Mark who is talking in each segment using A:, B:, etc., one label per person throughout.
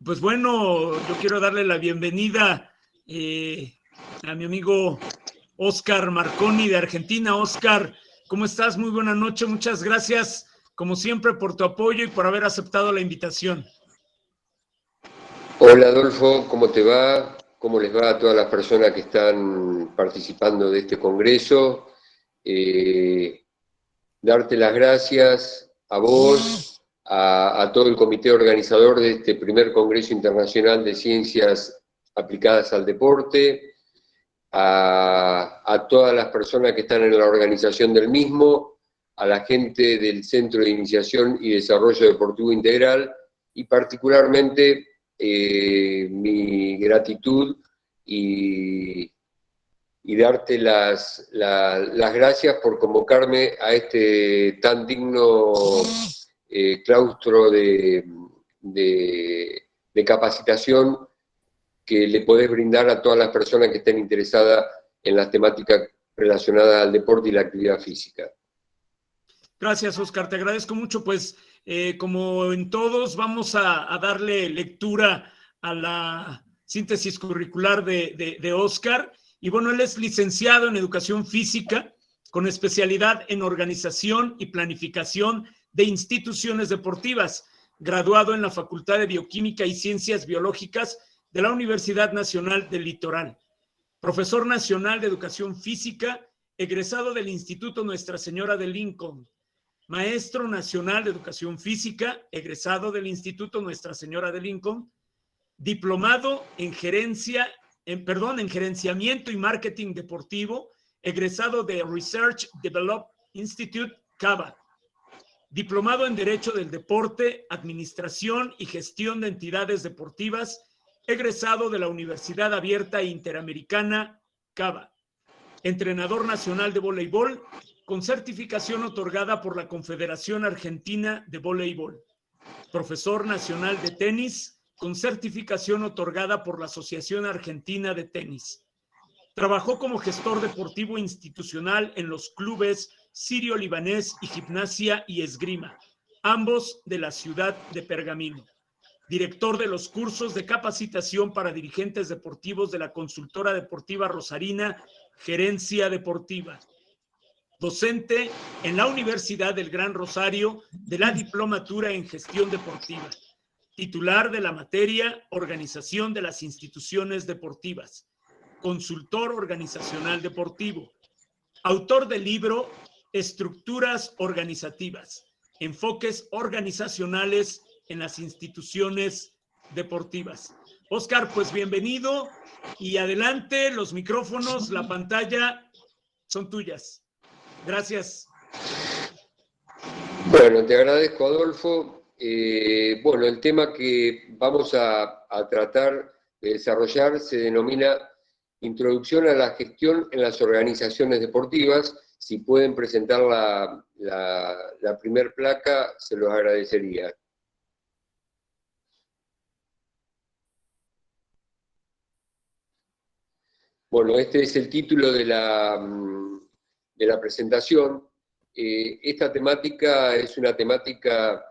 A: Pues bueno, yo quiero darle la bienvenida a mi amigo Oscar Marconi de Argentina. Oscar, ¿cómo estás? Muy buena noche, muchas gracias como siempre por tu apoyo y por haber aceptado la invitación.
B: Hola Adolfo, ¿cómo te va? ¿Cómo les va a todas las personas que están participando de este congreso? Darte las gracias a vos, a todo el comité organizador de este primer Congreso Internacional de Ciencias Aplicadas al Deporte, a todas las personas que están en la organización del mismo, a la gente del Centro de Iniciación y Desarrollo Deportivo Integral y particularmente mi gratitud y darte las gracias por convocarme a este tan digno claustro de capacitación que le podés brindar a todas las personas que estén interesadas en las temáticas relacionadas al deporte y la actividad física.
A: Gracias, Oscar, te agradezco mucho. Pues como en todos, vamos a darle lectura a la síntesis curricular de Oscar. Y bueno, él es licenciado en Educación Física con especialidad en Organización y Planificación de Instituciones Deportivas, graduado en la Facultad de Bioquímica y Ciencias Biológicas de la Universidad Nacional del Litoral. Profesor nacional de Educación Física, egresado del Instituto Nuestra Señora de Lincoln. Maestro Nacional de Educación Física, egresado del Instituto Nuestra Señora de Lincoln, diplomado en gerenciamiento y marketing deportivo, egresado de Research Development Institute, CABA, diplomado en Derecho del Deporte, Administración y Gestión de Entidades Deportivas, egresado de la Universidad Abierta Interamericana, CABA, entrenador nacional de voleibol, con certificación otorgada por la Confederación Argentina de Voleibol. Profesor nacional de tenis, con certificación otorgada por la Asociación Argentina de Tenis. Trabajó como gestor deportivo institucional en los clubes Sirio-Libanés y Gimnasia y Esgrima, ambos de la ciudad de Pergamino. Director de los cursos de capacitación para dirigentes deportivos de la consultora deportiva Rosarina, Gerencia Deportiva. Docente en la Universidad del Gran Rosario de la Diplomatura en Gestión Deportiva. Titular de la materia Organización de las Instituciones Deportivas. Consultor organizacional deportivo. Autor del libro Estructuras Organizativas. Enfoques organizacionales en las instituciones deportivas. Oscar, pues bienvenido y adelante, los micrófonos, la pantalla son tuyas. Gracias.
B: Bueno, te agradezco, Adolfo. Bueno, el tema que vamos a tratar de desarrollar se denomina Introducción a la gestión en las organizaciones deportivas. Si pueden presentar la primer placa, se los agradecería. Bueno, este es el título de la presentación. Esta temática es una temática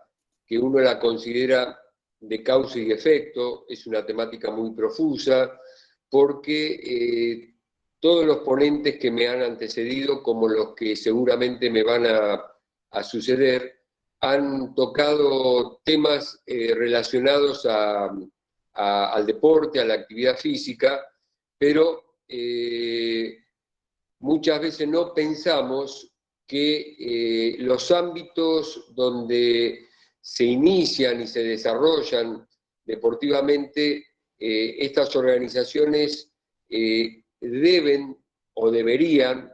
B: que uno la considera de causa y efecto, es una temática muy profusa, porque todos los ponentes que me han antecedido, como los que seguramente me van a suceder, han tocado temas relacionados al deporte, a la actividad física, pero muchas veces no pensamos que los ámbitos donde se inician y se desarrollan deportivamente estas organizaciones deben o deberían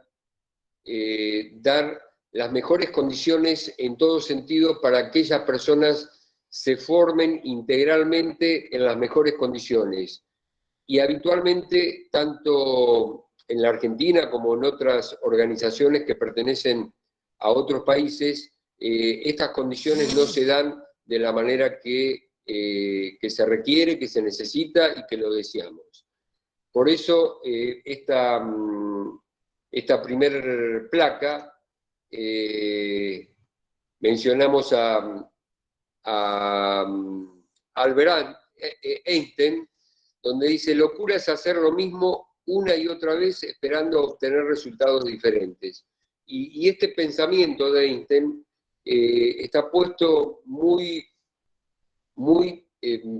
B: dar las mejores condiciones en todo sentido para que aquellas personas se formen integralmente en las mejores condiciones. Y habitualmente, tanto en la Argentina como en otras organizaciones que pertenecen a otros países, estas condiciones no se dan de la manera que se requiere, que se necesita y que lo deseamos. Por eso, esta primer placa, mencionamos a Einstein, donde dice: locura es hacer lo mismo una y otra vez esperando obtener resultados diferentes. Y este pensamiento de Einstein está puesto muy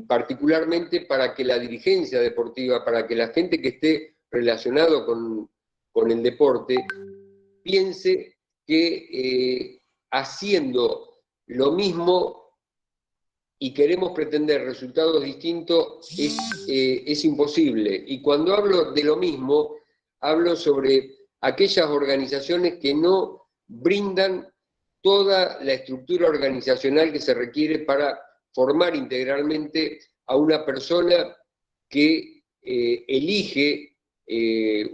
B: particularmente para que la dirigencia deportiva, para que la gente que esté relacionado con el deporte, piense que haciendo lo mismo y queremos pretender resultados distintos es imposible. Y cuando hablo de lo mismo, hablo sobre aquellas organizaciones que no brindan toda la estructura organizacional que se requiere para formar integralmente a una persona que elige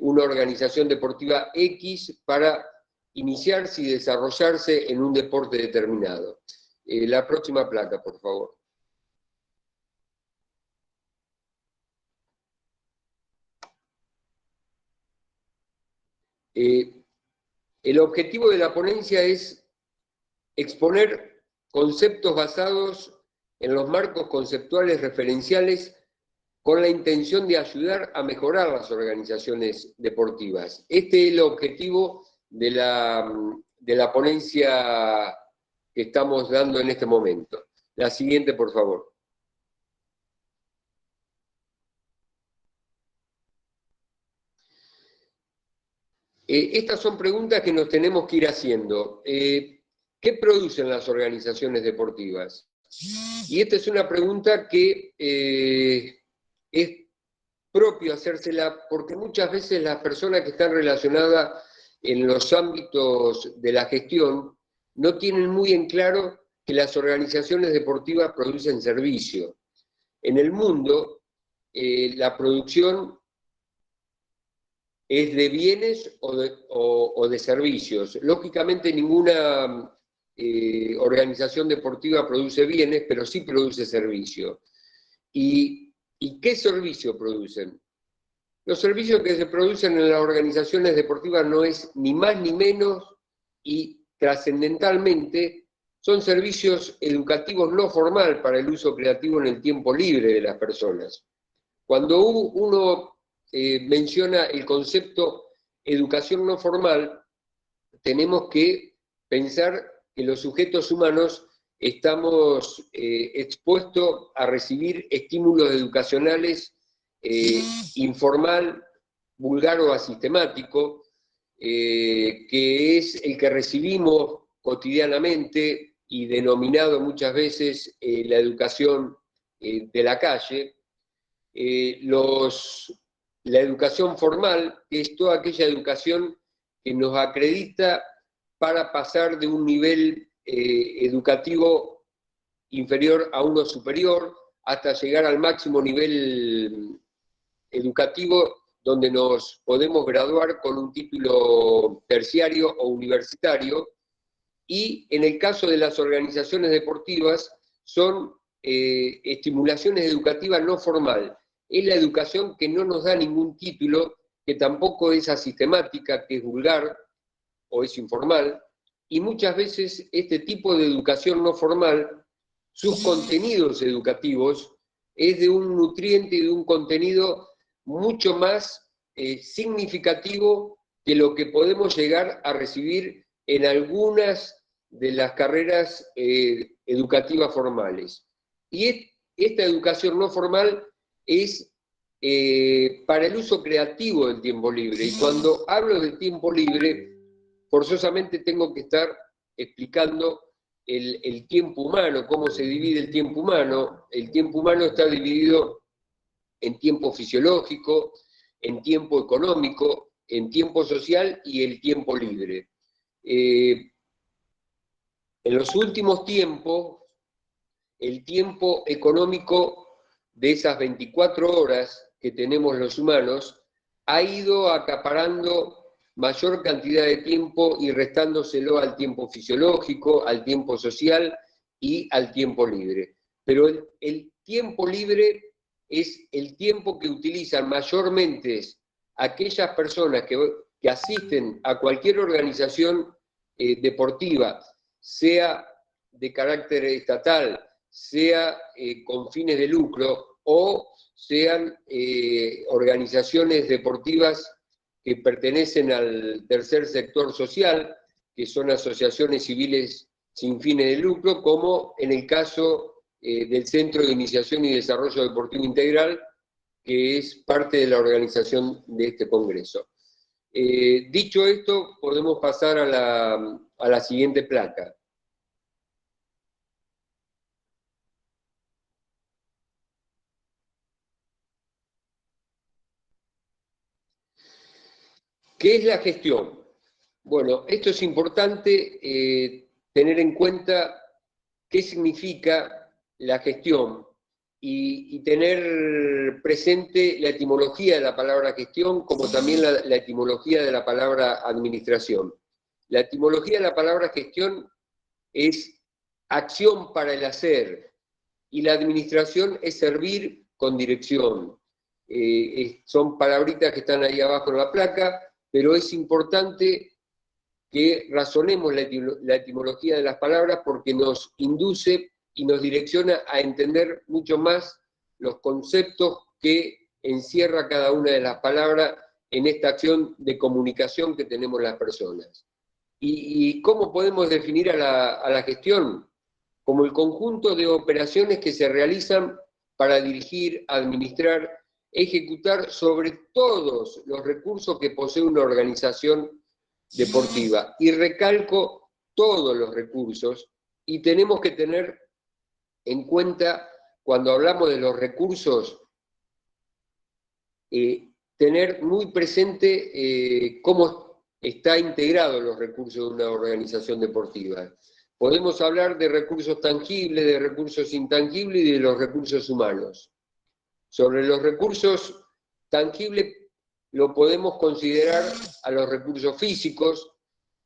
B: una organización deportiva X para iniciarse y desarrollarse en un deporte determinado. La próxima placa, por favor. El objetivo de la ponencia es exponer conceptos basados en los marcos conceptuales referenciales con la intención de ayudar a mejorar las organizaciones deportivas. Este es el objetivo de la ponencia que estamos dando en este momento. La siguiente, por favor. Estas son preguntas que nos tenemos que ir haciendo. ¿Qué producen las organizaciones deportivas? Y esta es una pregunta que es propio hacérsela porque muchas veces las personas que están relacionadas en los ámbitos de la gestión no tienen muy en claro que las organizaciones deportivas producen servicio. En el mundo, la producción es de bienes o de servicios. Lógicamente ninguna organización deportiva produce bienes, pero sí produce servicios. ¿Y qué servicio producen? Los servicios que se producen en las organizaciones deportivas no es ni más ni menos, y trascendentalmente son servicios educativos no formal para el uso creativo en el tiempo libre de las personas. Cuando uno menciona el concepto educación no formal, tenemos que pensar que los sujetos humanos estamos expuestos a recibir estímulos educacionales informal, vulgar o asistemático, que es el que recibimos cotidianamente y denominado muchas veces la educación de la calle. La educación formal es toda aquella educación que nos acredita para pasar de un nivel educativo inferior a uno superior hasta llegar al máximo nivel educativo donde nos podemos graduar con un título terciario o universitario. Y en el caso de las organizaciones deportivas son estimulaciones educativas no formal. Es la educación que no nos da ningún título, que tampoco es asistemática, que es vulgar o es informal, y muchas veces este tipo de educación no formal, sus contenidos educativos, es de un nutriente y de un contenido mucho más significativo que lo que podemos llegar a recibir en algunas de las carreras educativas formales. Y esta educación no formal es para el uso creativo del tiempo libre. Y cuando hablo de tiempo libre, forzosamente tengo que estar explicando el tiempo humano, cómo se divide el tiempo humano. El tiempo humano está dividido en tiempo fisiológico, en tiempo económico, en tiempo social y el tiempo libre. En los últimos tiempos, el tiempo económico de esas 24 horas que tenemos los humanos ha ido acaparando mayor cantidad de tiempo y restándoselo al tiempo fisiológico, al tiempo social y al tiempo libre. Pero el tiempo libre es el tiempo que utilizan mayormente aquellas personas que asisten a cualquier organización deportiva, sea de carácter estatal, sea con fines de lucro, o sean organizaciones deportivas que pertenecen al tercer sector social, que son asociaciones civiles sin fines de lucro, como en el caso del Centro de Iniciación y Desarrollo Deportivo Integral, que es parte de la organización de este congreso. Dicho esto, podemos pasar a la siguiente placa. ¿Qué es la gestión? Bueno, esto es importante tener en cuenta qué significa la gestión y tener presente la etimología de la palabra gestión, como también la etimología de la palabra administración. La etimología de la palabra gestión es acción para el hacer, y la administración es servir con dirección. Son palabritas que están ahí abajo en la placa, pero es importante que razonemos la etimología de las palabras porque nos induce y nos direcciona a entender mucho más los conceptos que encierra cada una de las palabras en esta acción de comunicación que tenemos las personas. ¿Y cómo podemos definir a la gestión? Como el conjunto de operaciones que se realizan para dirigir, administrar, ejecutar sobre todos los recursos que posee una organización deportiva. Y recalco todos los recursos, y tenemos que tener en cuenta, cuando hablamos de los recursos, tener muy presente cómo está integrado los recursos de una organización deportiva. Podemos hablar de recursos tangibles, de recursos intangibles y de los recursos humanos. Sobre los recursos tangibles lo podemos considerar a los recursos físicos,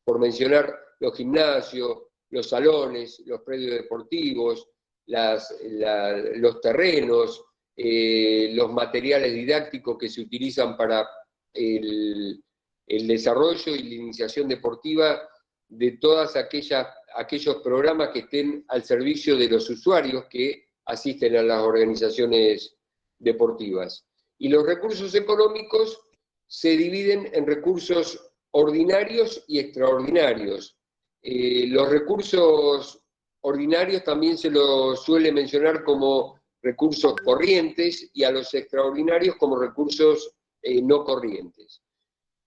B: por mencionar los gimnasios, los salones, los predios deportivos, los terrenos, los materiales didácticos que se utilizan para el desarrollo y la iniciación deportiva de todos aquellos programas que estén al servicio de los usuarios que asisten a las organizaciones deportivas. Y los recursos económicos se dividen en recursos ordinarios y extraordinarios. Los recursos ordinarios también se los suele mencionar como recursos corrientes y a los extraordinarios como recursos no corrientes.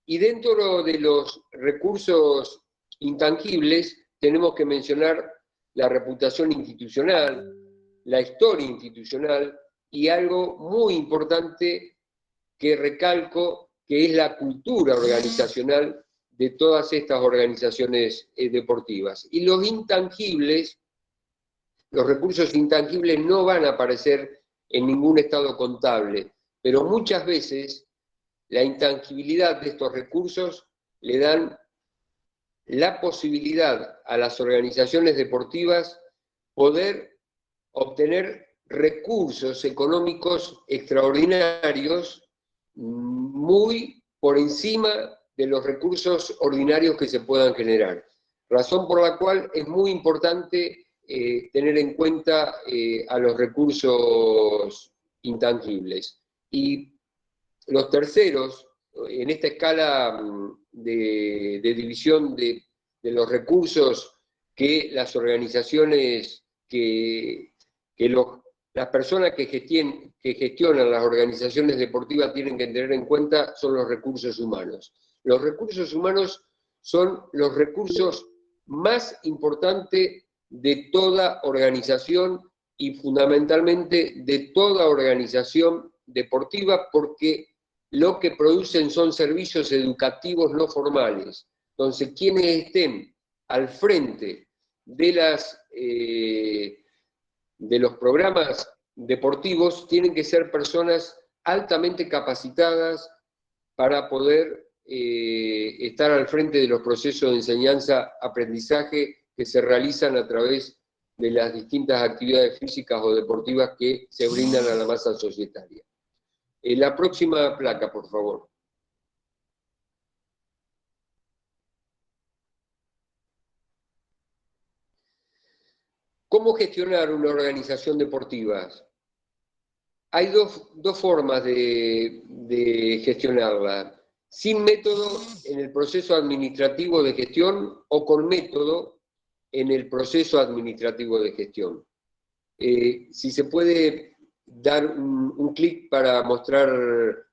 B: Y dentro de los recursos intangibles tenemos que mencionar la reputación institucional, la historia institucional y algo muy importante que recalco, que es la cultura organizacional de todas estas organizaciones deportivas. Y los intangibles, los recursos intangibles no van a aparecer en ningún estado contable, pero muchas veces la intangibilidad de estos recursos le dan la posibilidad a las organizaciones deportivas poder obtener recursos económicos extraordinarios muy por encima de los recursos ordinarios que se puedan generar. Razón por la cual es muy importante tener en cuenta a los recursos intangibles. Y los terceros, en esta escala de división de los recursos que las organizaciones, las personas que gestionan las organizaciones deportivas tienen que tener en cuenta, son los recursos humanos. Los recursos humanos son los recursos más importantes de toda organización y fundamentalmente de toda organización deportiva, porque lo que producen son servicios educativos no formales. Entonces, quienes estén al frente de los programas deportivos tienen que ser personas altamente capacitadas para poder estar al frente de los procesos de enseñanza-aprendizaje que se realizan a través de las distintas actividades físicas o deportivas que se brindan a la masa societaria. La próxima placa, por favor. ¿Cómo gestionar una organización deportiva? hay dos formas de gestionarla. Sin método en el proceso administrativo de gestión o con método en el proceso administrativo de gestión. Si se puede dar un clic para mostrar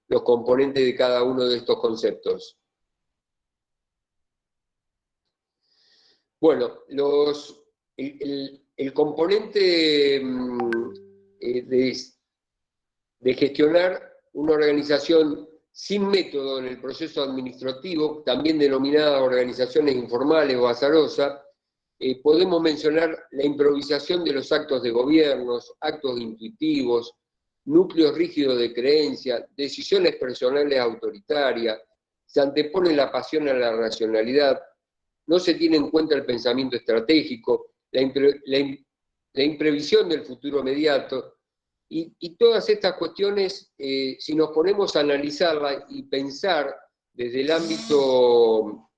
B: los componentes de cada uno de estos conceptos. Bueno, el componente de gestionar una organización sin método en el proceso administrativo, también denominada organizaciones informales o azarosas, podemos mencionar la improvisación de los actos de gobiernos, actos intuitivos, núcleos rígidos de creencia, decisiones personales autoritarias, se antepone la pasión a la racionalidad, no se tiene en cuenta el pensamiento estratégico, la imprevisión del futuro inmediato, y todas estas cuestiones, si nos ponemos a analizarlas y pensar desde el ámbito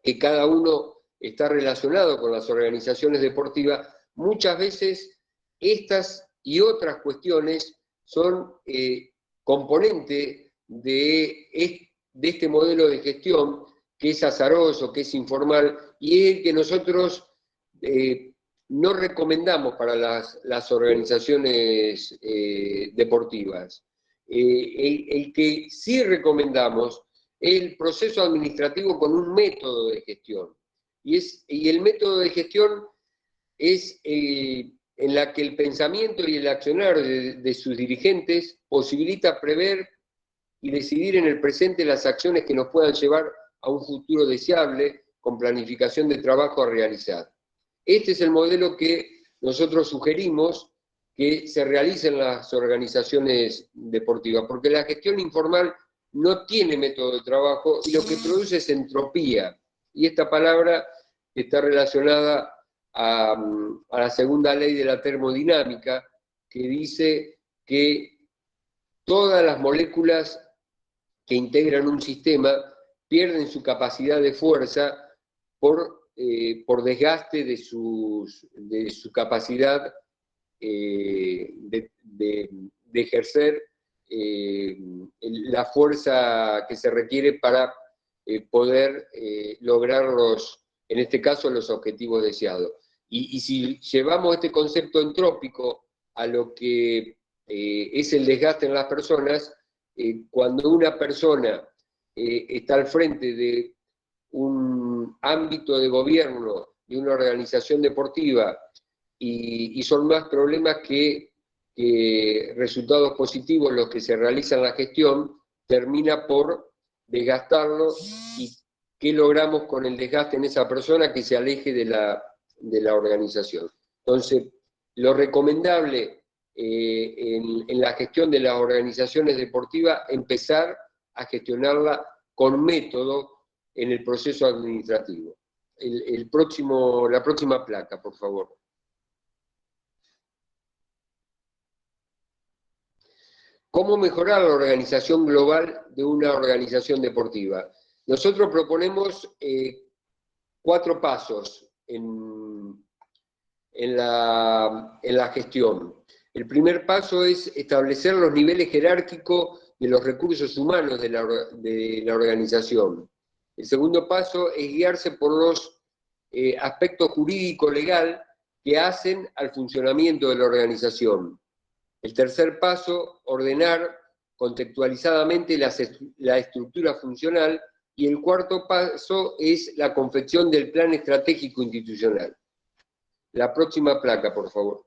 B: que cada uno está relacionado con las organizaciones deportivas, muchas veces estas y otras cuestiones son componentes de este modelo de gestión que es azaroso, que es informal, y es el que nosotros no recomendamos para las organizaciones deportivas. El que sí recomendamos es el proceso administrativo con un método de gestión. Y el método de gestión es en la que el pensamiento y el accionar de sus dirigentes posibilita prever y decidir en el presente las acciones que nos puedan llevar a un futuro deseable con planificación de trabajo a realizar. Este es el modelo que nosotros sugerimos que se realice en las organizaciones deportivas, porque la gestión informal no tiene método de trabajo y lo que produce es entropía. Y esta palabra está relacionada a la segunda ley de la termodinámica, que dice que todas las moléculas que integran un sistema pierden su capacidad de fuerza por desgaste de su capacidad de ejercer la fuerza que se requiere para poder lograr en este caso, los objetivos deseados. Y si llevamos este concepto entrópico a lo que es el desgaste en las personas, cuando una persona está al frente de un ámbito de gobierno, de una organización deportiva, y son más problemas que resultados positivos los que se realizan en la gestión, termina por desgastarlo. ¿Y qué logramos con el desgaste en esa persona? Que se aleje de la organización. Entonces, lo recomendable en la gestión de las organizaciones deportivas, empezar a gestionarla con método en el proceso administrativo. La próxima placa, por favor. ¿Cómo mejorar la organización global de una organización deportiva? Nosotros proponemos 4 pasos en la gestión. El primer paso es establecer los niveles jerárquicos de los recursos humanos de la organización. El segundo paso es guiarse por los aspectos jurídico-legal que hacen al funcionamiento de la organización. El tercer paso, ordenar contextualizadamente la estructura funcional. Y el cuarto paso es la confección del plan estratégico institucional. La próxima placa, por favor.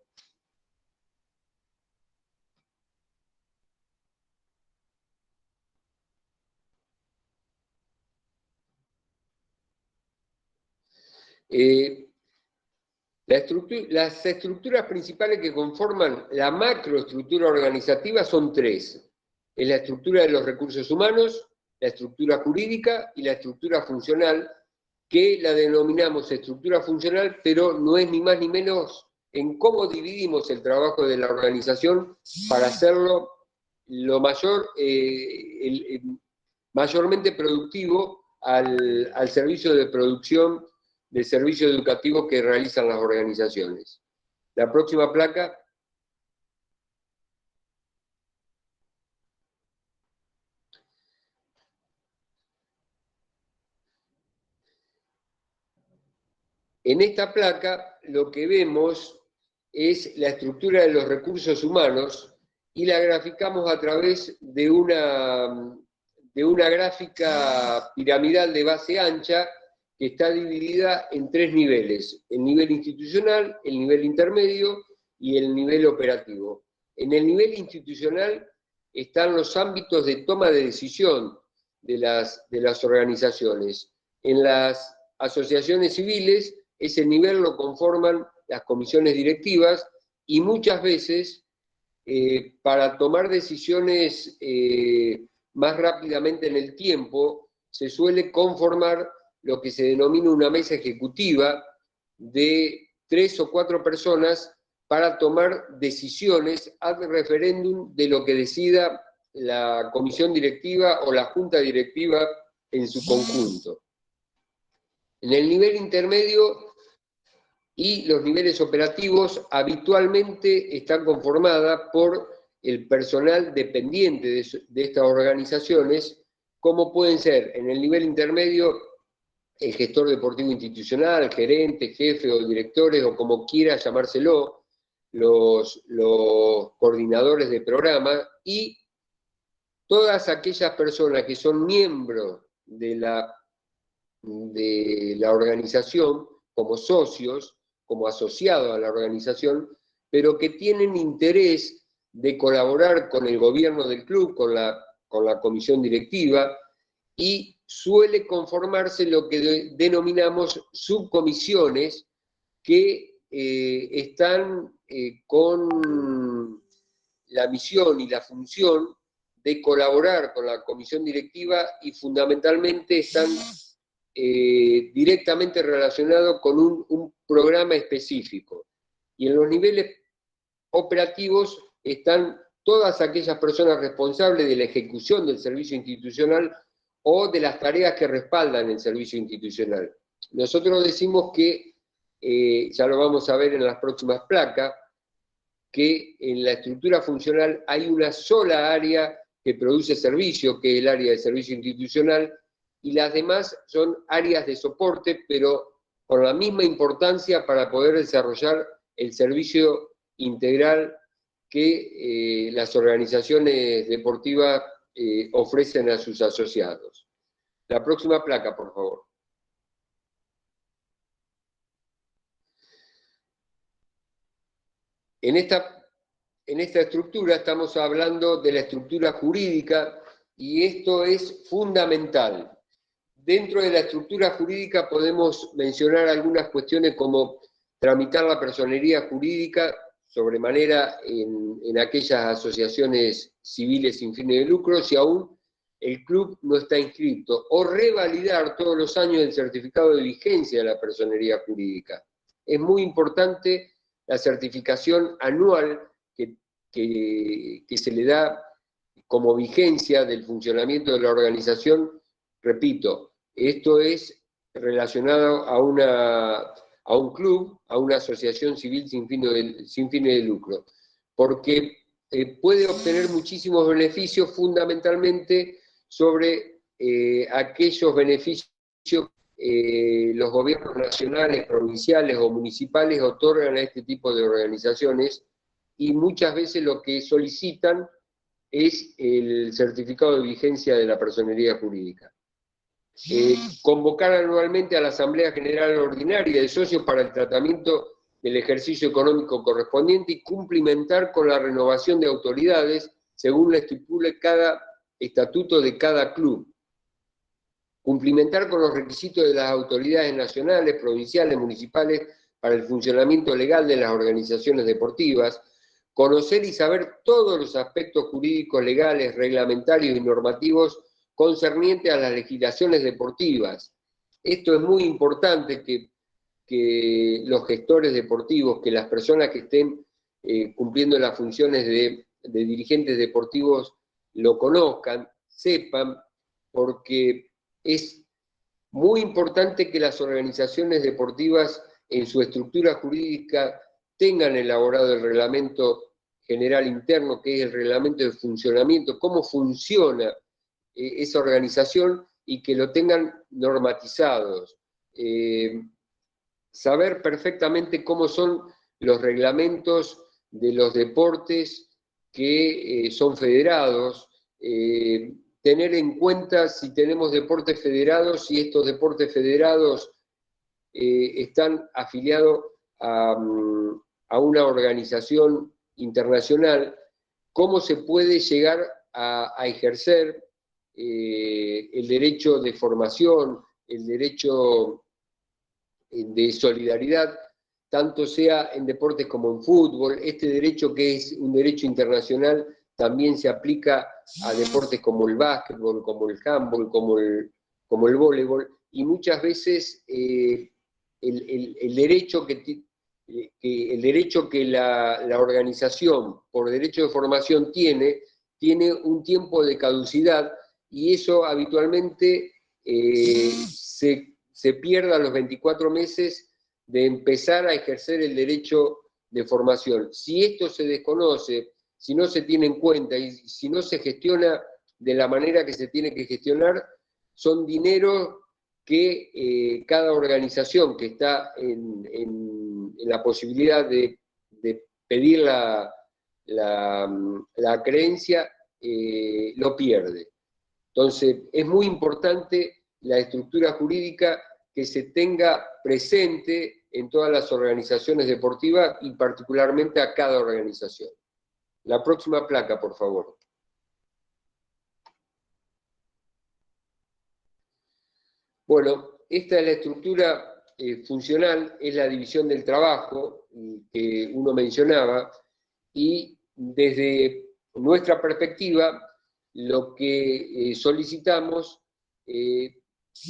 B: Las estructuras principales que conforman la macroestructura organizativa son 3. Es la estructura de los recursos humanos, la estructura jurídica y la estructura funcional, que la denominamos estructura funcional, pero no es ni más ni menos en cómo dividimos el trabajo de la organización para hacerlo lo mayormente productivo al servicio de producción de servicio educativo que realizan las organizaciones. La próxima placa. En esta placa lo que vemos es la estructura de los recursos humanos y la graficamos a través de una gráfica piramidal de base ancha que está dividida en 3 niveles: el nivel institucional, el nivel intermedio y el nivel operativo. En el nivel institucional están los ámbitos de toma de decisión de las organizaciones. En las asociaciones civiles, ese nivel lo conforman las comisiones directivas y muchas veces para tomar decisiones más rápidamente en el tiempo se suele conformar lo que se denomina una mesa ejecutiva de 3 o 4 personas para tomar decisiones ad referéndum de lo que decida la comisión directiva o la junta directiva en su conjunto. En el nivel intermedio y los niveles operativos habitualmente están conformadas por el personal dependiente de estas organizaciones, como pueden ser en el nivel intermedio el gestor deportivo institucional, gerente, jefe o directores, o como quiera llamárselo, los coordinadores de programa, y todas aquellas personas que son miembros de la organización como socios, como asociados a la organización, pero que tienen interés de colaborar con el gobierno del club, con la comisión directiva, y suele conformarse lo que denominamos subcomisiones que están con la misión y la función de colaborar con la comisión directiva y fundamentalmente están directamente relacionados con un programa específico. Y en los niveles operativos están todas aquellas personas responsables de la ejecución del servicio institucional o de las tareas que respaldan el servicio institucional. Nosotros decimos que, ya lo vamos a ver en las próximas placas, que en la estructura funcional hay una sola área que produce servicio, que es el área de servicio institucional, y las demás son áreas de soporte, pero con la misma importancia para poder desarrollar el servicio integral que las organizaciones deportivas ofrecen a sus asociados. La próxima placa, por favor. En esta estructura estamos hablando de la estructura jurídica y esto es fundamental. Dentro de la estructura jurídica podemos mencionar algunas cuestiones como tramitar la personería jurídica sobremanera en aquellas asociaciones civiles sin fines de lucro si aún el club no está inscrito, o revalidar todos los años el certificado de vigencia de la personería jurídica. Es muy importante la certificación anual que se le da como vigencia del funcionamiento de la organización. Repito, esto es relacionado a un club, a una asociación civil sin fines de lucro, porque puede obtener muchísimos beneficios, fundamentalmente sobre aquellos beneficios los gobiernos nacionales, provinciales o municipales otorgan a este tipo de organizaciones, y muchas veces lo que solicitan es el certificado de vigencia de la personería jurídica. Convocar anualmente a la Asamblea General Ordinaria de Socios para el tratamiento del ejercicio económico correspondiente y cumplimentar con la renovación de autoridades según la estipule cada estatuto de cada club. Cumplimentar con los requisitos de las autoridades nacionales, provinciales, municipales para el funcionamiento legal de las organizaciones deportivas, conocer y saber todos los aspectos jurídicos, legales, reglamentarios y normativos concernientes a las legislaciones deportivas. Esto es muy importante que los gestores deportivos, que las personas que estén cumpliendo las funciones de dirigentes deportivos lo conozcan, sepan, porque es muy importante que las organizaciones deportivas en su estructura jurídica tengan elaborado el reglamento general interno, que es el reglamento de funcionamiento, cómo funciona esa organización, y que lo tengan normatizados. saber perfectamente cómo son los reglamentos de los deportes que son federados, tener en cuenta si tenemos deportes federados, si estos deportes federados están afiliados a una organización internacional, cómo se puede llegar a ejercer el derecho de formación, el derecho de solidaridad, tanto sea en deportes como en fútbol. Este derecho, que es un derecho internacional, también se aplica a deportes como el básquetbol, como el handball, como el voleibol, y muchas veces el derecho que la organización por derecho de formación tiene un tiempo de caducidad, y eso habitualmente se pierde a los 24 meses de empezar a ejercer el derecho de formación. Si esto se desconoce, si no se tiene en cuenta y si no se gestiona de la manera que se tiene que gestionar, son dineros que cada organización que está en la posibilidad de pedir la creencia, lo pierde. Entonces, es muy importante la estructura jurídica que se tenga presente en todas las organizaciones deportivas y particularmente a cada organización. La próxima placa, por favor. Bueno, esta es la estructura funcional, es la división del trabajo que uno mencionaba, y desde nuestra perspectiva, lo que solicitamos,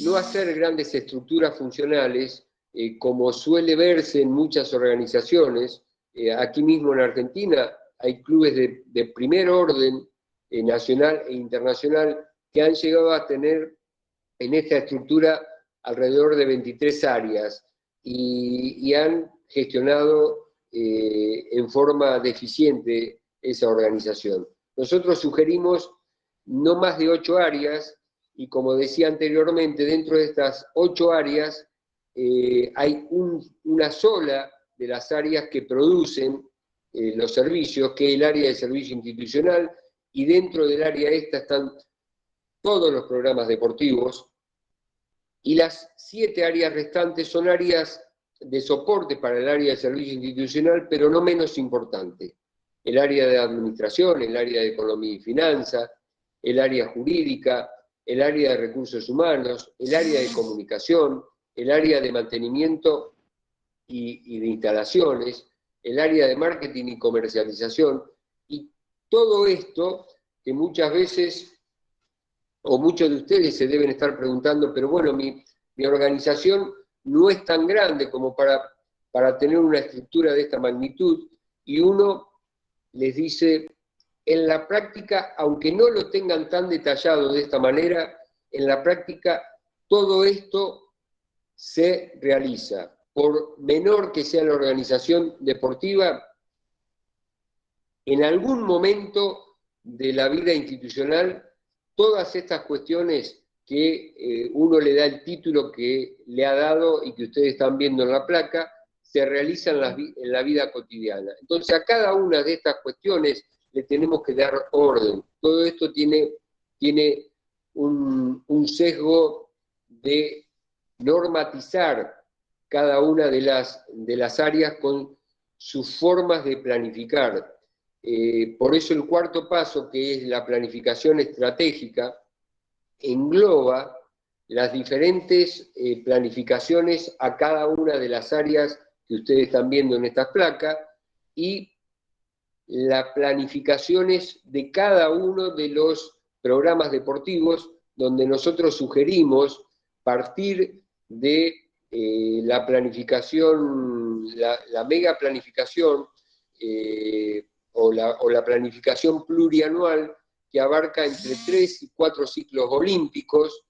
B: no hacer grandes estructuras funcionales, como suele verse en muchas organizaciones. Aquí mismo en Argentina hay clubes de primer orden, nacional e internacional, que han llegado a tener en esta estructura alrededor de 23 áreas y han gestionado en forma deficiente esa organización. Nosotros sugerimos no más de 8 áreas, y como decía anteriormente, dentro de estas 8 áreas hay una sola de las áreas que producen los servicios, que es el área de servicio institucional, y dentro del área esta están todos los programas deportivos, y las 7 áreas restantes son áreas de soporte para el área de servicio institucional, pero no menos importante. El área de administración, el área de economía y finanzas, el área jurídica, el área de recursos humanos, el área de comunicación, el área de mantenimiento y de instalaciones, el área de marketing y comercialización, y todo esto que muchas veces, o muchos de ustedes se deben estar preguntando, pero bueno, mi organización no es tan grande como para tener una estructura de esta magnitud, y uno les dice, en la práctica, aunque no lo tengan tan detallado de esta manera, en la práctica todo esto se realiza. Por menor que sea la organización deportiva, en algún momento de la vida institucional, todas estas cuestiones que uno le da el título que le ha dado y que ustedes están viendo en la placa, se realizan en la vida cotidiana. Entonces, a cada una de estas cuestiones le tenemos que dar orden. Todo esto tiene un sesgo de normatizar cada una de las áreas con sus formas de planificar. Por eso el cuarto paso, que es la planificación estratégica, engloba las diferentes planificaciones a cada una de las áreas que ustedes están viendo en estas placas, y las planificaciones de cada uno de los programas deportivos, donde nosotros sugerimos partir de la planificación, la mega planificación, o la planificación plurianual, que abarca entre 3 y 4 ciclos olímpicos,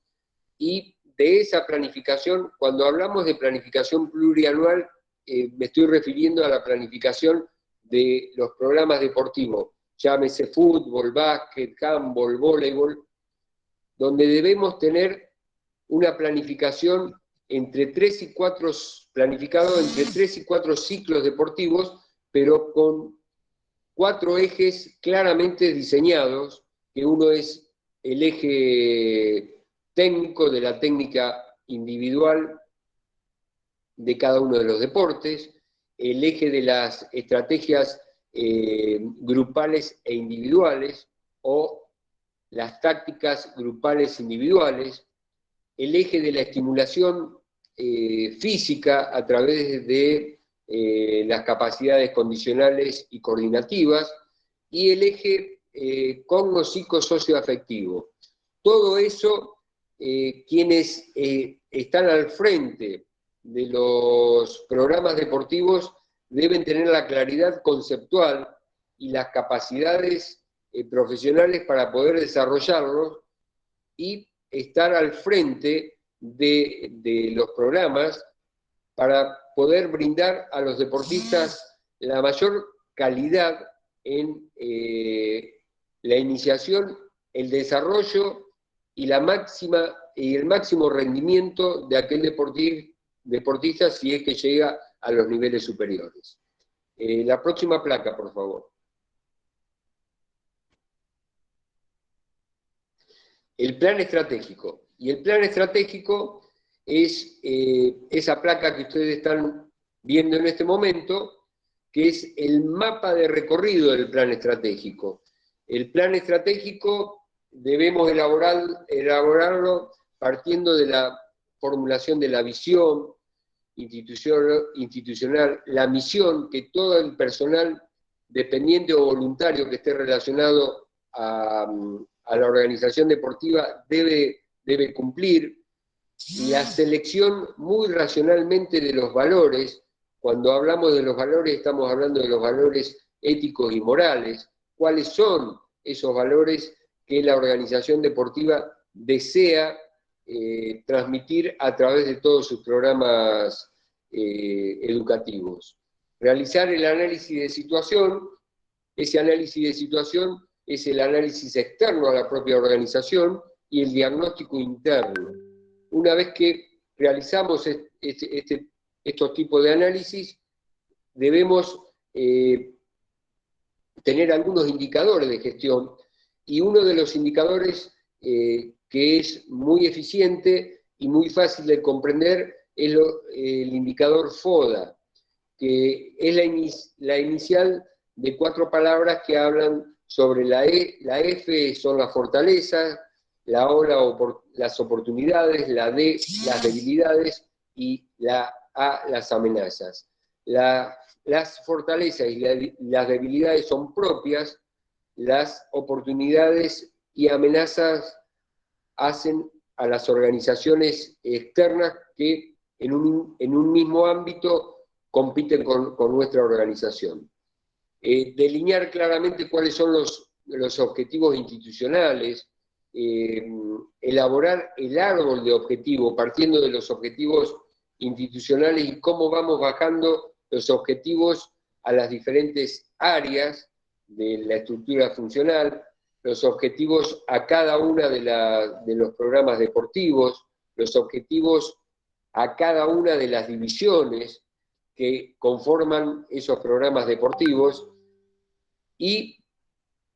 B: y de esa planificación, cuando hablamos de planificación plurianual, me estoy refiriendo a la planificación de los programas deportivos, llámese fútbol, básquet, handball, voleibol, donde debemos tener una planificación planificado entre 3 y 4 ciclos deportivos, pero con 4 ejes claramente diseñados, que uno es el eje técnico de la técnica individual de cada uno de los deportes, el eje de las estrategias grupales e individuales, o las tácticas grupales individuales, el eje de la estimulación física a través de las capacidades condicionales y coordinativas, y el eje cognoscico-socioafectivo. Todo eso, quienes están al frente de los programas deportivos deben tener la claridad conceptual y las capacidades profesionales para poder desarrollarlos y estar al frente de los programas para poder brindar a los deportistas la mayor calidad en la iniciación, el desarrollo y el máximo rendimiento de aquel deportista si es que llega a los niveles superiores. La próxima placa, por favor. El plan estratégico. Y el plan estratégico es esa placa que ustedes están viendo en este momento, que es el mapa de recorrido del plan estratégico. El plan estratégico debemos elaborarlo partiendo de la formulación de la visión institucional, la misión que todo el personal dependiente o voluntario que esté relacionado a la organización deportiva debe cumplir, la selección muy racionalmente de los valores. Cuando hablamos de los valores estamos hablando de los valores éticos y morales. ¿Cuáles son esos valores que la organización deportiva desea transmitir a través de todos sus programas educativos? Realizar el análisis de situación. Ese análisis de situación es el análisis externo a la propia organización y el diagnóstico interno. Una vez que realizamos estos tipos de análisis, debemos tener algunos indicadores de gestión, y uno de los indicadores que es muy eficiente y muy fácil de comprender es el indicador FODA, que es la inicial de 4 palabras que hablan sobre la F son las fortalezas, la O las oportunidades, la D las debilidades y la A las amenazas. Las fortalezas y las debilidades son propias, las oportunidades y amenazas hacen a las organizaciones externas que en un mismo ámbito compiten con nuestra organización. Delinear claramente cuáles son los objetivos institucionales, elaborar el árbol de objetivos partiendo de los objetivos institucionales y cómo vamos bajando los objetivos a las diferentes áreas de la estructura funcional, los objetivos a cada una de los programas deportivos, los objetivos a cada una de las divisiones que conforman esos programas deportivos, y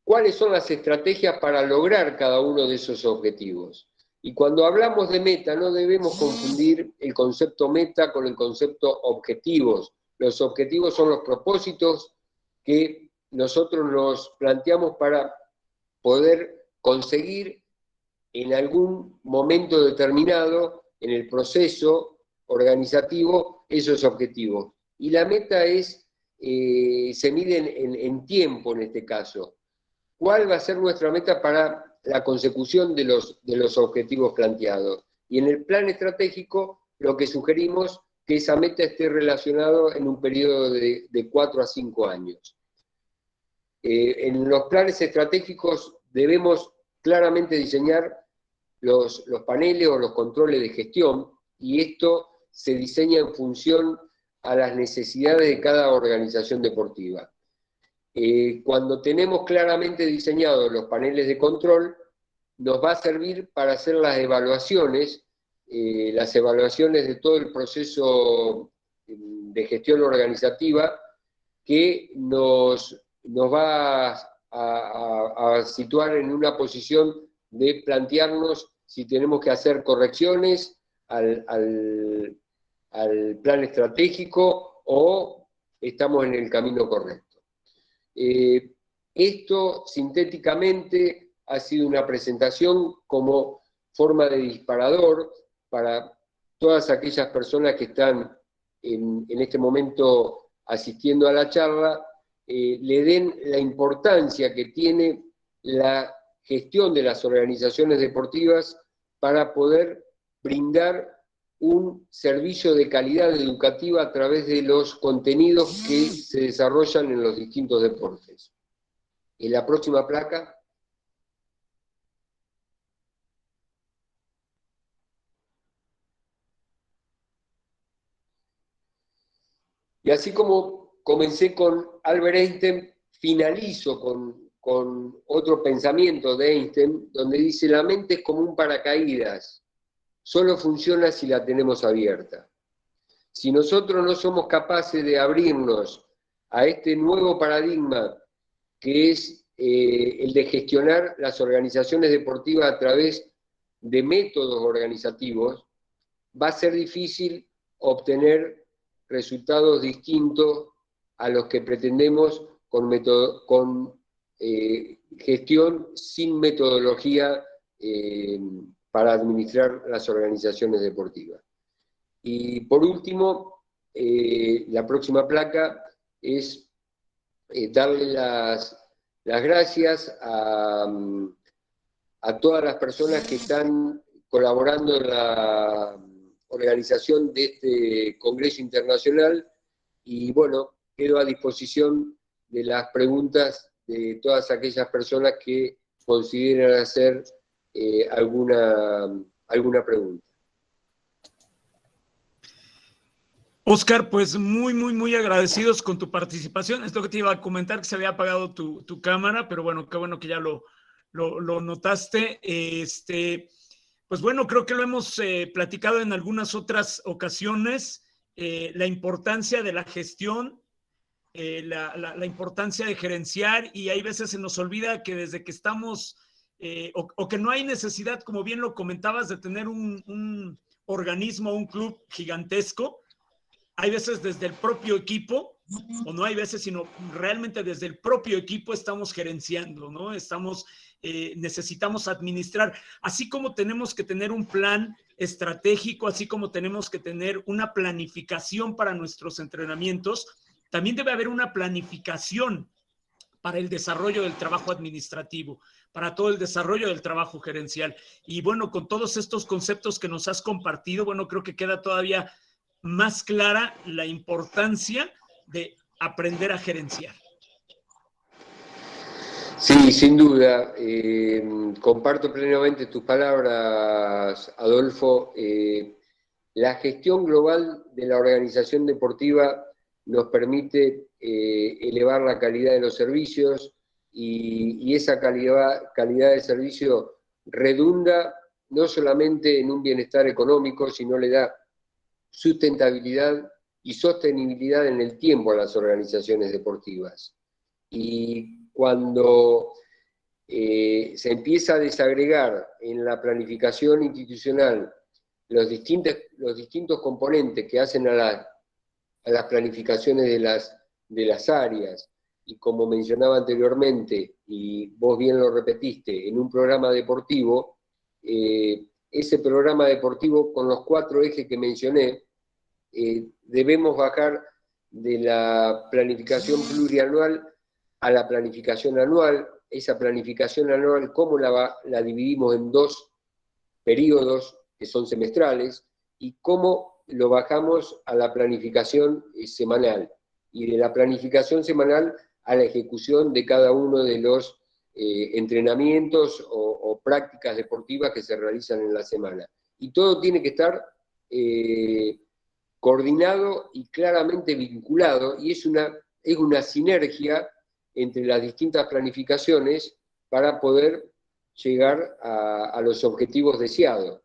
B: cuáles son las estrategias para lograr cada uno de esos objetivos. Y cuando hablamos de meta, no debemos confundir el concepto meta con el concepto objetivos. Los objetivos son los propósitos que nosotros nos planteamos para poder conseguir en algún momento determinado en el proceso organizativo esos objetivos. Y la meta se mide en tiempo en este caso. ¿Cuál va a ser nuestra meta para la consecución de los objetivos planteados? Y en el plan estratégico lo que sugerimos que esa meta esté relacionada en un periodo de 4 a 5 años. En los planes estratégicos debemos claramente diseñar los paneles o los controles de gestión, y esto se diseña en función a las necesidades de cada organización deportiva. Cuando tenemos claramente diseñados los paneles de control, nos va a servir para hacer las evaluaciones las evaluaciones de todo el proceso de gestión organizativa que nos va a situar en una posición de plantearnos si tenemos que hacer correcciones al plan estratégico o estamos en el camino correcto. Esto sintéticamente ha sido una presentación como forma de disparador para todas aquellas personas que están en este momento asistiendo a la charla, le den la importancia que tiene la gestión de las organizaciones deportivas para poder brindar un servicio de calidad educativa a través de los contenidos que se desarrollan en los distintos deportes. En la próxima placa. Y así como comencé con Albert Einstein, finalizo con otro pensamiento de Einstein, donde dice: la mente es como un paracaídas, solo funciona si la tenemos abierta. Si nosotros no somos capaces de abrirnos a este nuevo paradigma, que es el de gestionar las organizaciones deportivas a través de métodos organizativos, va a ser difícil obtener resultados distintos a los que pretendemos con gestión sin metodología para administrar las organizaciones deportivas. Y por último, la próxima placa es darle las gracias a todas las personas que están colaborando en la organización de este Congreso Internacional, y bueno, quedo a disposición de las preguntas de todas aquellas personas que consideren hacer alguna pregunta.
A: Oscar, pues muy agradecidos con tu participación. Es lo que te iba a comentar, que se había apagado tu cámara, pero bueno, qué bueno que ya lo notaste. Pues bueno, creo que lo hemos platicado en algunas otras ocasiones, la importancia de la gestión, la importancia de gerenciar, y hay veces se nos olvida que desde que estamos, o que no hay necesidad, como bien lo comentabas, de tener un organismo, un club gigantesco. Hay veces desde el propio equipo, o no hay veces, sino realmente desde el propio equipo estamos gerenciando, ¿no? Necesitamos administrar, así como tenemos que tener un plan estratégico, así como tenemos que tener una planificación para nuestros entrenamientos, también debe haber una planificación para el desarrollo del trabajo administrativo, para todo el desarrollo del trabajo gerencial. Y bueno, con todos estos conceptos que nos has compartido, bueno, creo que queda todavía más clara la importancia de aprender a gerenciar.
B: Sí, sin duda. Comparto plenamente tus palabras, Adolfo. La gestión global de la organización deportiva nos permite elevar la calidad de los servicios, y esa calidad de servicio redunda no solamente en un bienestar económico, sino le da sustentabilidad y sostenibilidad en el tiempo a las organizaciones deportivas. Y cuando se empieza a desagregar en la planificación institucional los distintos componentes que hacen a las planificaciones de las áreas, y como mencionaba anteriormente, y vos bien lo repetiste, en un programa deportivo, ese programa deportivo con los 4 ejes que mencioné, debemos bajar de la planificación plurianual a la planificación anual. Esa planificación anual, ¿cómo la dividimos en 2 periodos que son semestrales? Y cómo lo bajamos a la planificación semanal, y de la planificación semanal a la ejecución de cada uno de los entrenamientos o prácticas deportivas que se realizan en la semana. Y todo tiene que estar coordinado y claramente vinculado, y es una sinergia entre las distintas planificaciones para poder llegar a los objetivos deseados.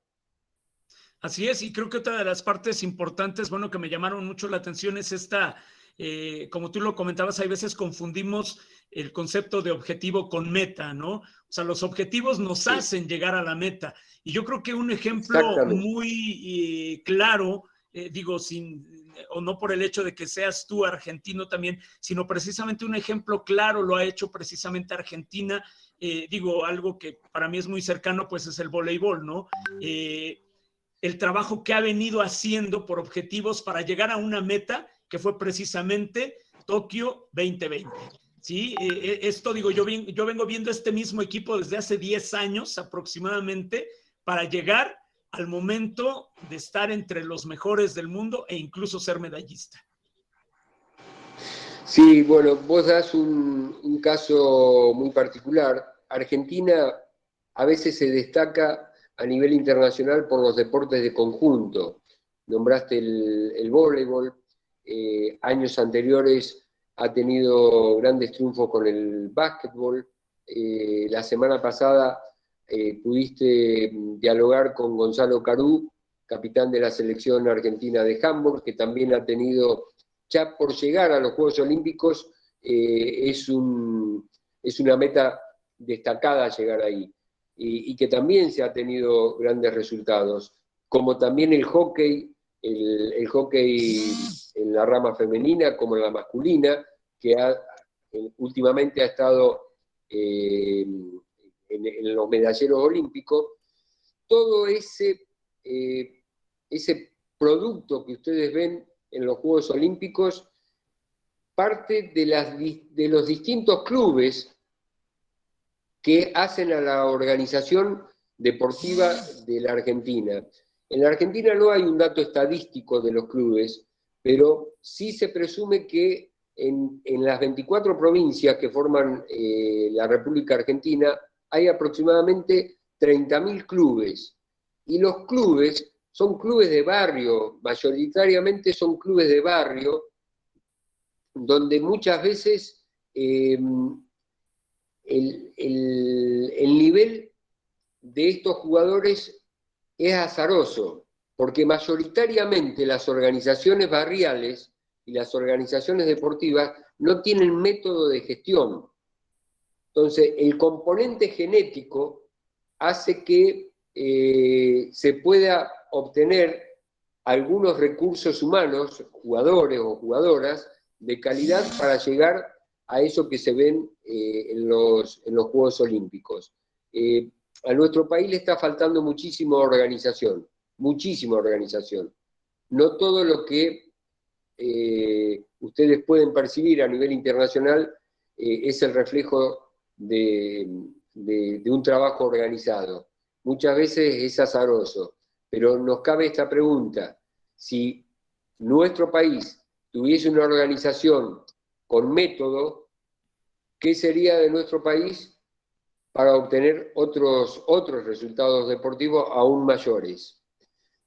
A: Así es, y creo que otra de las partes importantes, bueno, que me llamaron mucho la atención es esta, como tú lo comentabas, hay veces confundimos el concepto de objetivo con meta, ¿no? O sea, los objetivos nos
B: Sí,
A: hacen llegar a la meta. Y yo creo que un ejemplo
B: exactamente.
A: muy claro, digo, o no por el hecho de que seas tú argentino también, sino precisamente un ejemplo claro lo ha hecho precisamente Argentina. Digo, algo que para mí es muy cercano, pues es el voleibol, ¿no? El trabajo que ha venido haciendo por objetivos para llegar a una meta que fue precisamente Tokio 2020. ¿Sí? Esto digo, yo vengo viendo este mismo equipo desde hace 10 años aproximadamente para llegar al momento de estar entre los mejores del mundo e incluso ser medallista.
B: Sí, bueno, vos das un caso muy particular. Argentina a veces se destaca a nivel internacional por los deportes de conjunto. Nombraste el voleibol, años anteriores ha tenido grandes triunfos con el básquetbol. La semana pasada pudiste dialogar con Gonzalo Carú, capitán de la selección argentina de handball, que también ha tenido, ya por llegar a los Juegos Olímpicos, es una meta destacada llegar ahí, y que también se ha tenido grandes resultados, como también el hockey en la rama femenina como en la masculina, que últimamente ha estado en los medalleros olímpicos. Todo ese producto que ustedes ven en los Juegos Olímpicos parte de los distintos clubes que hacen a la organización deportiva de la Argentina. En la Argentina no hay un dato estadístico de los clubes, pero sí se presume que en las 24 provincias que forman la República Argentina hay aproximadamente 30.000 clubes. Y los clubes son clubes de barrio, mayoritariamente son clubes de barrio, donde muchas veces el nivel de estos jugadores es azaroso, porque mayoritariamente las organizaciones barriales y las organizaciones deportivas no tienen método de gestión. Entonces, el componente genético hace que se pueda obtener algunos recursos humanos, jugadores o jugadoras, de calidad para llegar a eso que se ven en los Juegos Olímpicos. A nuestro país le está faltando muchísima organización. No todo lo que ustedes pueden percibir a nivel internacional es el reflejo de un trabajo organizado. Muchas veces es azaroso, pero nos cabe esta pregunta: si nuestro país tuviese una organización con método, ¿qué sería de nuestro país para obtener otros resultados deportivos aún mayores?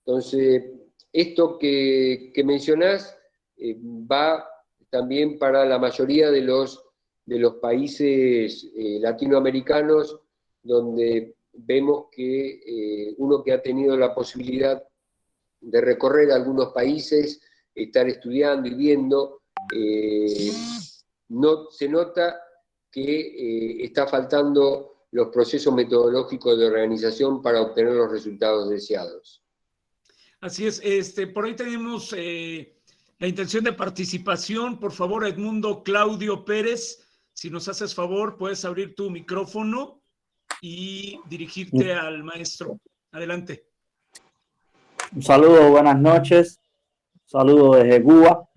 B: Entonces, esto que mencionás va también para la mayoría de los países latinoamericanos, donde vemos que uno que ha tenido la posibilidad de recorrer algunos países, estar estudiando y viendo, no, se nota que está faltando los procesos metodológicos de organización para obtener los resultados deseados.
A: Así es, por ahí tenemos la intención de participación. Por favor, Edmundo Claudio Pérez, si nos haces favor, puedes abrir tu micrófono y dirigirte al maestro. Adelante.
C: Un saludo, buenas noches. Un saludo desde Cuba.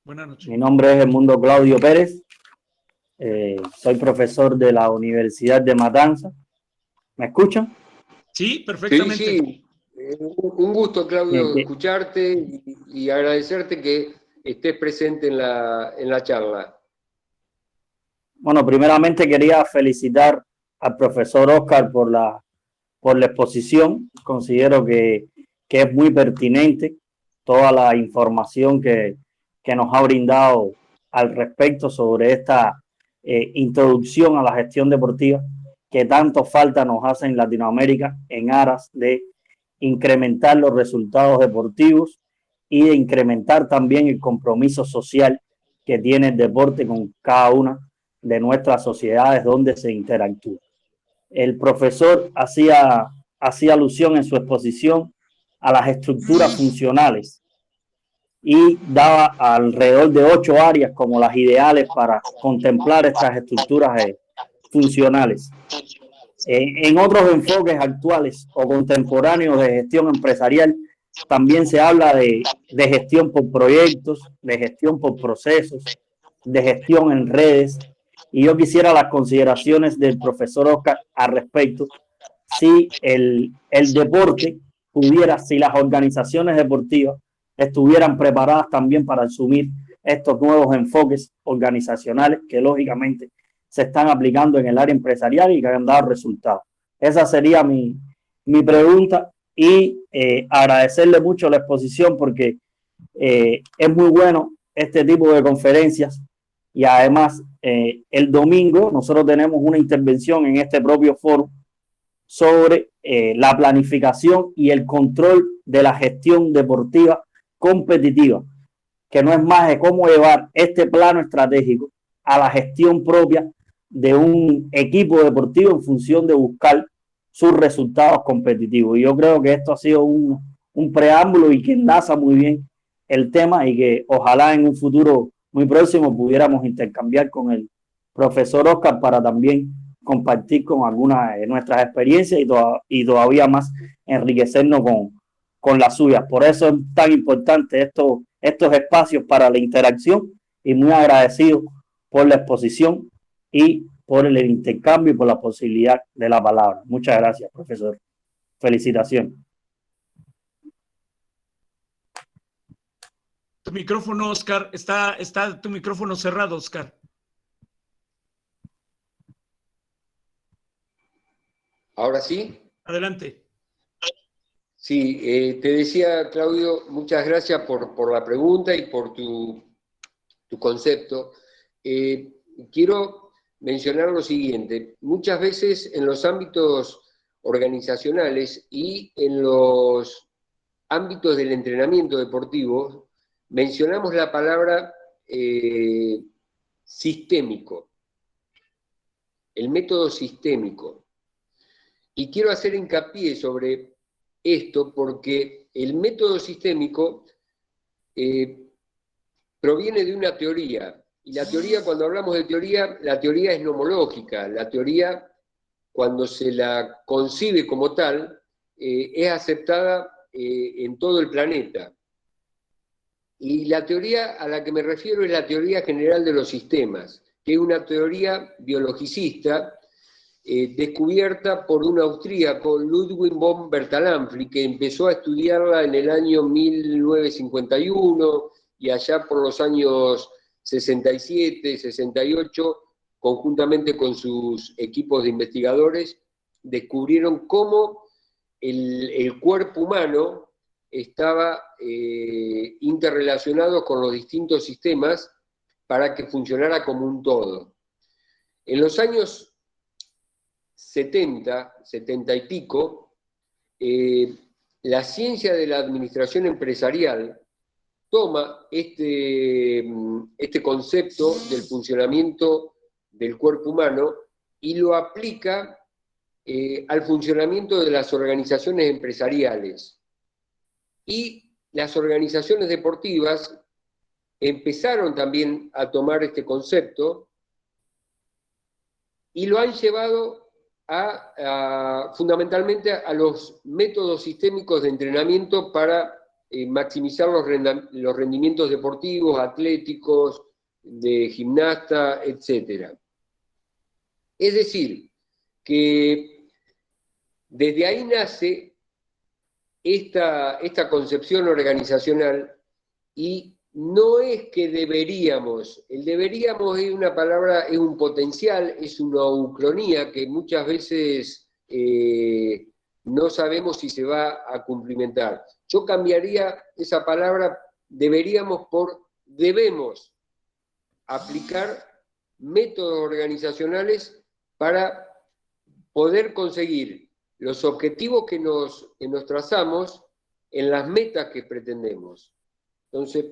A: Buenas noches.
C: Mi nombre es Edmundo Claudio Pérez. Soy profesor de la Universidad de Matanzas. ¿Me escuchan?
A: Sí, perfectamente.
B: Sí, sí. Un gusto, Claudio,
C: Bien.
B: escucharte y agradecerte que estés presente en la charla.
C: Bueno, primeramente quería felicitar al profesor Oscar por la exposición. Considero que es muy pertinente toda la información que nos ha brindado al respecto sobre esta introducción a la gestión deportiva que tanto falta nos hace en Latinoamérica en aras de incrementar los resultados deportivos y de incrementar también el compromiso social que tiene el deporte con cada una de nuestras sociedades donde se interactúa. El profesor hacía alusión en su exposición a las estructuras funcionales y daba alrededor de 8 áreas como las ideales para contemplar estas estructuras funcionales. En otros enfoques actuales o contemporáneos de gestión empresarial, también se habla de gestión por proyectos, de gestión por procesos, de gestión en redes. Y yo quisiera las consideraciones del profesor Oscar al respecto. Si el deporte pudiera, si las organizaciones deportivas estuvieran preparadas también para asumir estos nuevos enfoques organizacionales que lógicamente se están aplicando en el área empresarial y que han dado resultados. Esa sería mi pregunta y agradecerle mucho la exposición porque es muy bueno este tipo de conferencias y además el domingo nosotros tenemos una intervención en este propio foro sobre la planificación y el control de la gestión deportiva competitiva, que no es más de cómo llevar este plano estratégico a la gestión propia de un equipo deportivo en función de buscar sus resultados competitivos. Y yo creo que esto ha sido un preámbulo y que enlaza muy bien el tema y que ojalá en un futuro muy próximo pudiéramos intercambiar con el profesor Oscar para también compartir con algunas de nuestras experiencias y todavía más enriquecernos con las suyas. Por eso es tan importante estos espacios para la interacción y muy agradecido por la exposición y por el intercambio y por la posibilidad de la palabra. Muchas gracias, profesor. Felicitaciones.
A: Tu micrófono, Oscar, está tu micrófono cerrado, Oscar.
B: ¿Ahora sí?
A: Adelante.
B: Sí, te decía, Claudio, muchas gracias por la pregunta y por tu concepto. Quiero mencionar lo siguiente. Muchas veces en los ámbitos organizacionales y en los ámbitos del entrenamiento deportivo mencionamos la palabra sistémico, el método sistémico. Y quiero hacer hincapié sobre esto porque el método sistémico proviene de una teoría. Y la teoría, cuando hablamos de teoría, la teoría es nomológica. La teoría, cuando se la concibe como tal, es aceptada en todo el planeta. Y la teoría a la que me refiero es la teoría general de los sistemas, que es una teoría biologicista descubierta por un austríaco, Ludwig von Bertalanffy, que empezó a estudiarla en el año 1951 y allá por los años 67, 68, conjuntamente con sus equipos de investigadores, descubrieron cómo el cuerpo humano estaba interrelacionado con los distintos sistemas para que funcionara como un todo. En los años 70 y pico, la ciencia de la administración empresarial toma este concepto del funcionamiento del cuerpo humano y lo aplica al funcionamiento de las organizaciones empresariales. Y las organizaciones deportivas empezaron también a tomar este concepto y lo han llevado fundamentalmente a los métodos sistémicos de entrenamiento para maximizar los rendimientos deportivos, atléticos, de gimnasta, etc. Es decir, que desde ahí nace esta concepción organizacional y no es que deberíamos, el deberíamos es una palabra, es un potencial, es una ucronía que muchas veces no sabemos si se va a cumplimentar. Yo cambiaría esa palabra deberíamos por debemos aplicar métodos organizacionales para poder conseguir los objetivos que nos trazamos en las metas que pretendemos. Entonces,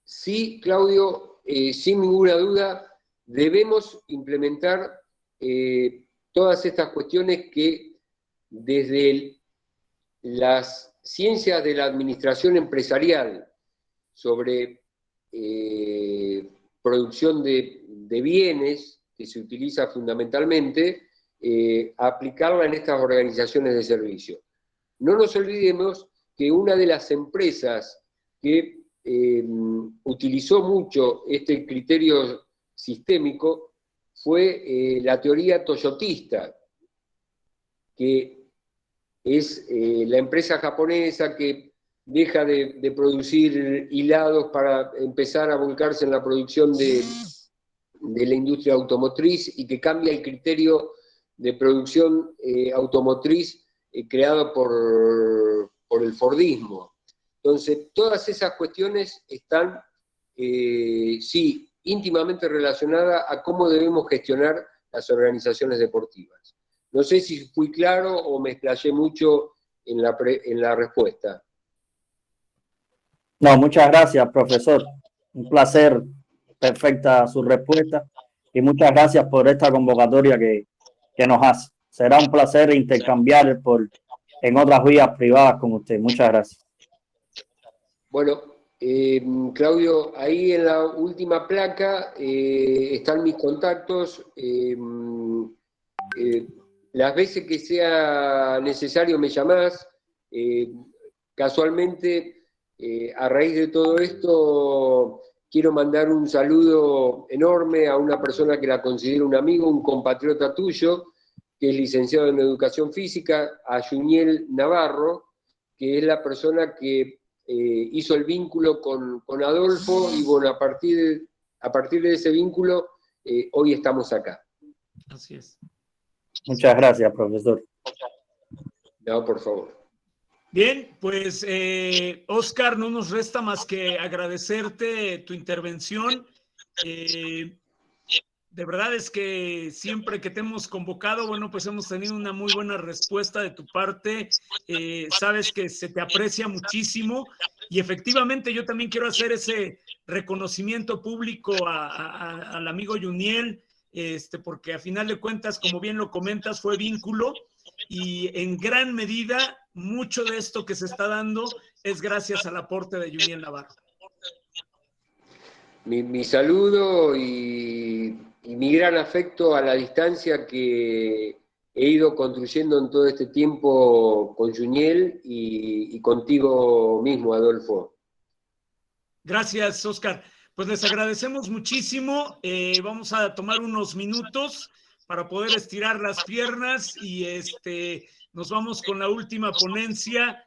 B: sí, Claudio, sin ninguna duda, debemos implementar todas estas cuestiones que desde las ciencias de la administración empresarial sobre producción de bienes, que se utiliza fundamentalmente, aplicarla en estas organizaciones de servicio. No nos olvidemos que una de las empresas que utilizó mucho este criterio sistémico fue la teoría toyotista, que es la empresa japonesa que deja de producir hilados para empezar a volcarse en la producción de la industria automotriz y que cambia el criterio de producción automotriz creado por el Fordismo. Entonces, todas esas cuestiones están, sí, íntimamente relacionadas a cómo debemos gestionar las organizaciones deportivas. No sé si fui claro o me explayé mucho en la respuesta.
C: No, muchas gracias, profesor. Un placer, perfecta su respuesta. Y muchas gracias por esta convocatoria que nos hace. Será un placer intercambiar en otras vías privadas con usted. Muchas gracias.
B: Bueno, Claudio, ahí en la última placa están mis contactos. Las veces que sea necesario me llamás. Casualmente, a raíz de todo esto, quiero mandar un saludo enorme a una persona que la considero un amigo, un compatriota tuyo, que es licenciado en Educación Física, a Juniel Navarro, que es la persona que hizo el vínculo con Adolfo, y bueno, a partir de ese vínculo, hoy estamos acá.
A: Así es.
C: Muchas gracias, profesor.
B: No, por favor.
A: Bien, pues Oscar, no nos resta más que agradecerte tu intervención. De verdad es que siempre que te hemos convocado, bueno, pues hemos tenido una muy buena respuesta de tu parte. Sabes que se te aprecia muchísimo y efectivamente yo también quiero hacer ese reconocimiento público al amigo Juniel, porque a final de cuentas, como bien lo comentas, fue vínculo y en gran medida mucho de esto que se está dando es gracias al aporte de Juniel Navarro.
B: Mi saludo y mi gran afecto a la distancia que he ido construyendo en todo este tiempo con Juniel y contigo mismo, Adolfo.
A: Gracias, Oscar. Pues les agradecemos muchísimo. Vamos a tomar unos minutos para poder estirar las piernas y nos vamos con la última ponencia